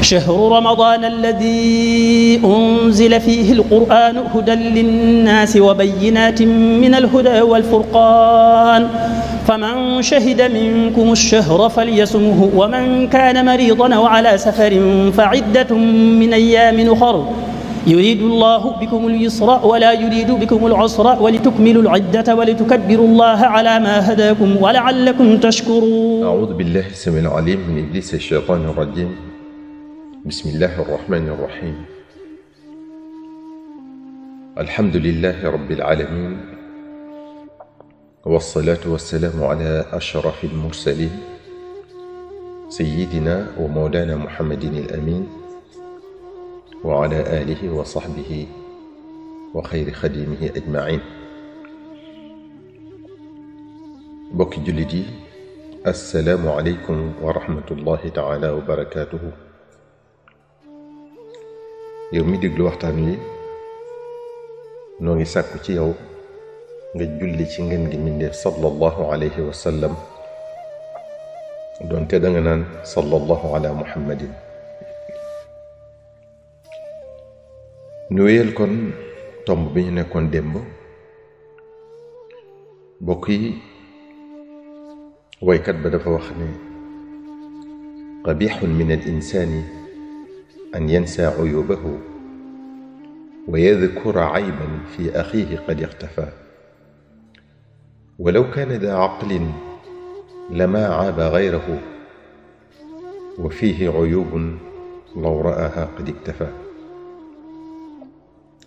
شهر رمضان الذي أنزل فيه القرآن هدى للناس وبينات من الهدى والفرقان فمن شهد منكم الشهر فليصمه ومن كان مريضا أو على سفر فعدة من أيام أخر يريد الله بكم اليسر ولا يريد بكم العسر ولتكملوا العدة ولتكبروا الله على ما هداكم ولعلكم تشكرون. أعوذ بالله السميع العليم من إبليس الشيطان الرجيم. بسم الله الرحمن الرحيم. الحمد لله رب العالمين، والصلاة والسلام على أشرف المرسلين سيدنا ومولانا محمد الأمين وعلى آله وصحبه وخير خديمه أجمعين. بوكي جلدي، السلام عليكم ورحمة الله تعالى وبركاته. يومي ديغلو waxtaan wi noo ngi sàkku ci yow nga julli ci ngeen gi mindeef sallallahu alayhi wa sallam, doonte da nga naan sallallahu ala muhammadin. nu wéyal kon tomb bi ñu nekkoon démb. bokk yi, waykat ba dafa wax ne qabixun min al insaani أن ينسى عيوبه ويذكر عيبا في أخيه قد اختفى، ولو كان ذا عقل لما عاب غيره وفيه عيوب لو رآها قد اكتفى.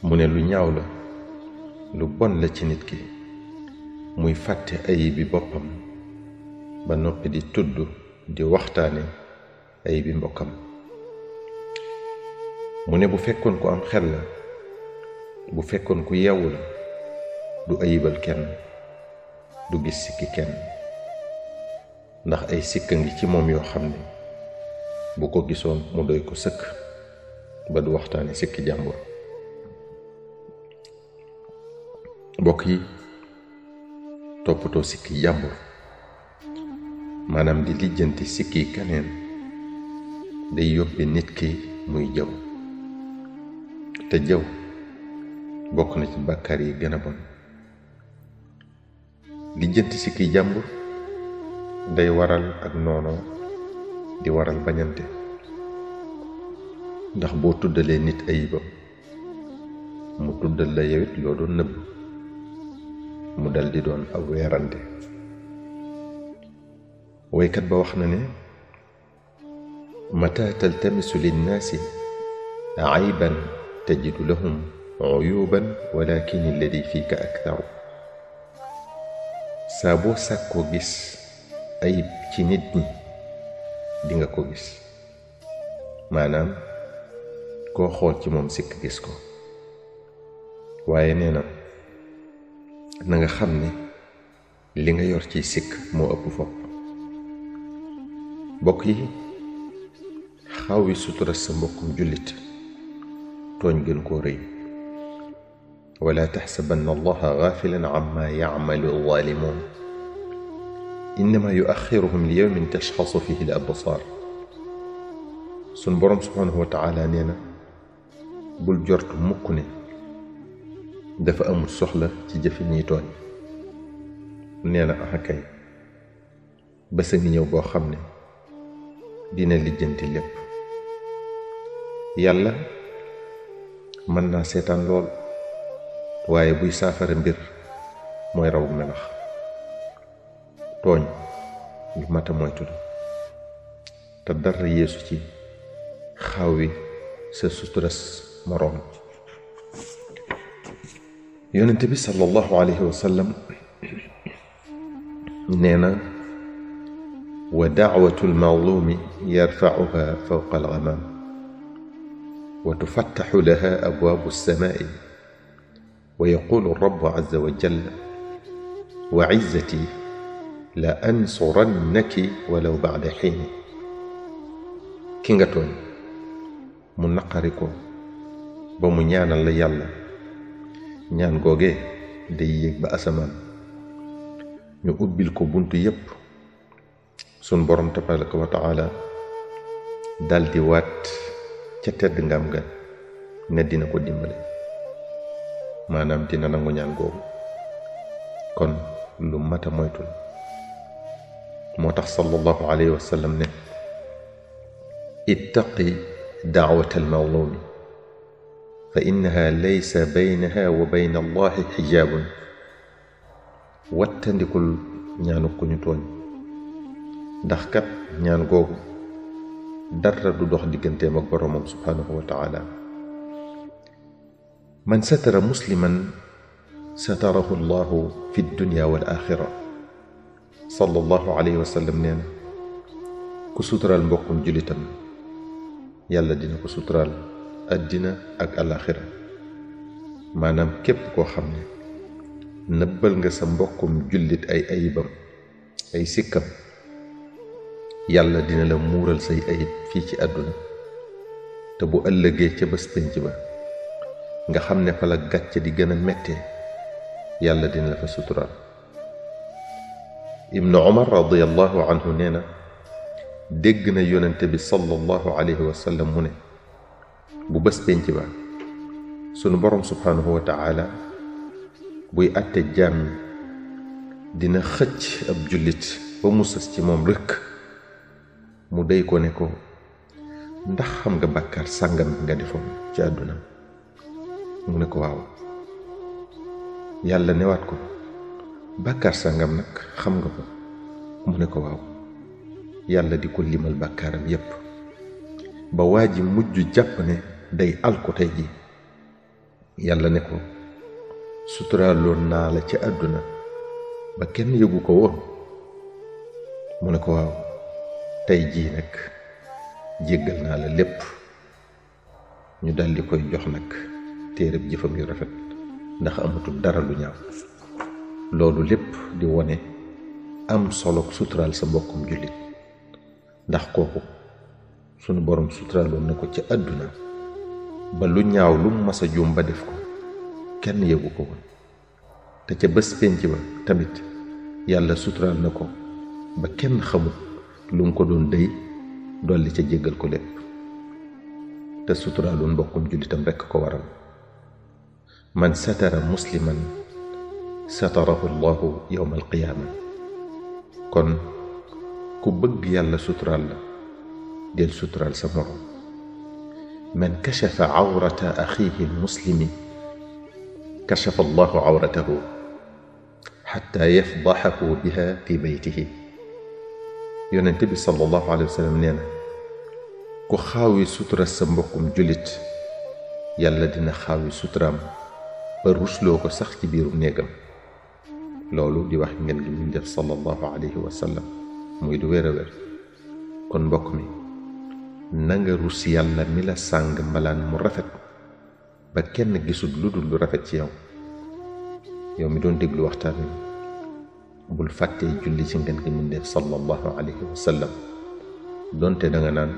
من lu ñaaw la, lu bon la ci nit ki muy fàtte ayibi boppam ba noppi di tudd di waxtaane ayibi mbokkam. mu ne bu fekkoon ku am xel la, bu fekkoon ku yeewu la, du ayibal kenn, du gis sikki kenn, ndax ay sikka ngi ci moom yoo xam ne bu ko gisoon mu doy ko sëkk ba du waxtaane sikki jàmbur. mbokk yi, toppatoo sikki jàmbur maanaam di lijjanti sikki keneen day yóbbe nit ki muy jëw, te jëw bokk na ci bàkkaar yi gën a bon. lijjanti sikki jàmbur day waral ak noonoo, di waral bañante, ndax boo tuddalee nit ayibam mu tuddal la yewit loo doon nëbb, mu dal di doon aw weerante. waykat ba wax na ne mata taltamisu linnaasi ayban tajidu lahum uyuban walakin alladi fiika aktharu. saa boo sàkkoo gis ayib ci nit ñi di nga ko gis, maanaam koo xool ci moom sikk gis ko. waaye nee na nga xam ne li nga yor ci sikk moo ëpp fopp. bokk yi, xaw wi sutura sa mbokkum jullit tooñ gën koo rëy. wala taxsabanna allaha gaafilan amma yacmalu alzaalimuun innama yuaxiruhum li yawmin tashxasu fihi al absaar. sun boroom subhaanahu wa taala nee na bul jortu mukk ne dafa amul soxla ci jëfi ñiy tooñ. nee na axakay bés a ngi ñëw boo xam ne dina lijjanti lépp. yàlla mën naa seetaan lool, waaye buy saafara mbir mooy raw melax. tooñ lu mata moytu la, te dara yeesu ci xaw wi sa suturas moroom. yonent bi sallallahu alayhi wa sallam nee na wa dacwatu almazlumi yarfacuha fawqa alghamam wa tufattaxu laha abwaabu alsamaai wa yaqulu alrabu azza wa jalla wa cizzati la ansurannaki walaw bacda xiini. ki nga tooñ mu naqari ko ba mu ñaanal la yàlla, ñaan googe day yéeg ba asamaan, ñu ubbil ko buntu yépp. sun borom tabaraka wa taala daldi waat ca tedd ngam ga ne dina ko dimbale maanaam dina nangu ñaan googu kon lu mata moytul moo tax sallallahu alayhi wa sallam ne ittaqi da'wata al-mazlumi fa innaha laysa baynaha wa bayna allahi xijaabun wattandikul ñaanu ku ñu tooñ ndax kat ñaan googu dara du dox digganteem ak boroomam subhaanahu wa taala man satara musliman satarahu allahu fi dunya wal axira sallallahu alayhi wa sallam nee na ku suturaal mbokkum julitam yàlla dina ko suturaal addina ak alaxira maanaam képp koo xam ne nëbbal nga sa mbokkum jullit ay ayibam ay sikkam yàlla dina la muural say ayib fii ci àdduna te bu ëllëgee ca bés penc ba nga xam ne fa la gàcce di gën a mettee yàlla dina la fa suturaal ibnu umar radiyallahu anhu nee na dégg na yonente bi sallallahu alayhi wa sallam mu ne bu bés penc ba sunu borom subhaanahu wa taala buy àtte jaam ñi dina xëcc ab jullit ba mu sës ci moom rëkk mu dey ko ne ko ndax xam nga bàkkaar sàngam nga defoon ci àdduna mu ne ko waaw yàlla newaat ko bàkkaar sàngam nag xam nga ko mu ne ko waaw yàlla di ko limal bàkkaaram yépp ba waa ji mujj jàpp ne day alko tey ji yàlla ne ko suturaaloon naa la ci àdduna ba kenn yëgu ko woon mu ne ko waaw tey jii nag jéggal naa la lépp ñu daldi koy jox nag téereb jëfam yu rafet ndax amatul dara lu ñaaw loolu lépp di wone am solo suturaal sa mbokkum jullit ndax kooku sunu borom suturaaloon na ko ci àdduna ba lu ñaaw lu mas a juum ba def ko kenn yëgu ko woon te ca bés penc ba tamit yàlla suturaal na ko ba kenn xamul lu mu ko doon dey dolli ca jéggal ko lépp te suturaaloon mbokkum jullitam rekk ko waral man satara musliman satarahu allahu yawma alqiyaama kon ku bëgg yàlla suturaal la del suturaal sa morom man kashafa awrata axiihi almuslimi kashafa allahu awratahu xatta yafdaxahu biha fi beytihi yonent bi sallallahu alayhi wa sallam nee na ku xaawi sutura sa mbokkum jullit yàlla dina xaawi suturaam ba rusloo ko sax ci biirum néegam loolu di wax ngeen gi ñu def sallallahu alayhi wa sallam muy du wér a wér kon mbokk mi nanga rus yàlla mi la sàng mbalaan mu rafet ba kenn gisul lu dul lu rafet ci yow yow mi doon déglu waxtaan wi bul fàttee julli ci ngeen gi ñu def sallallahu alayhi wa sallam donte da nga naan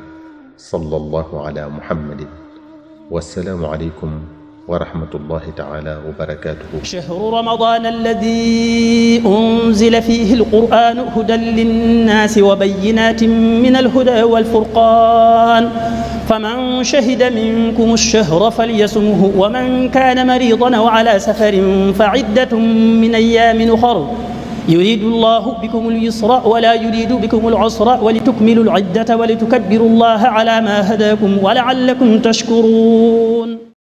sallallahu ala muhammadin wassalaamu aleykum ورحمة الله تعالى وبركاته. شهر رمضان الذي أنزل فيه القرآن هدى للناس وبينات من الهدى والفرقان فمن شهد منكم الشهر فليصمه ومن كان مريضا أو على سفر فعدة من أيام أخر يريد الله بكم اليسر ولا يريد بكم العسر ولتكملوا العدة ولتكبروا الله على ما هداكم ولعلكم تشكرون.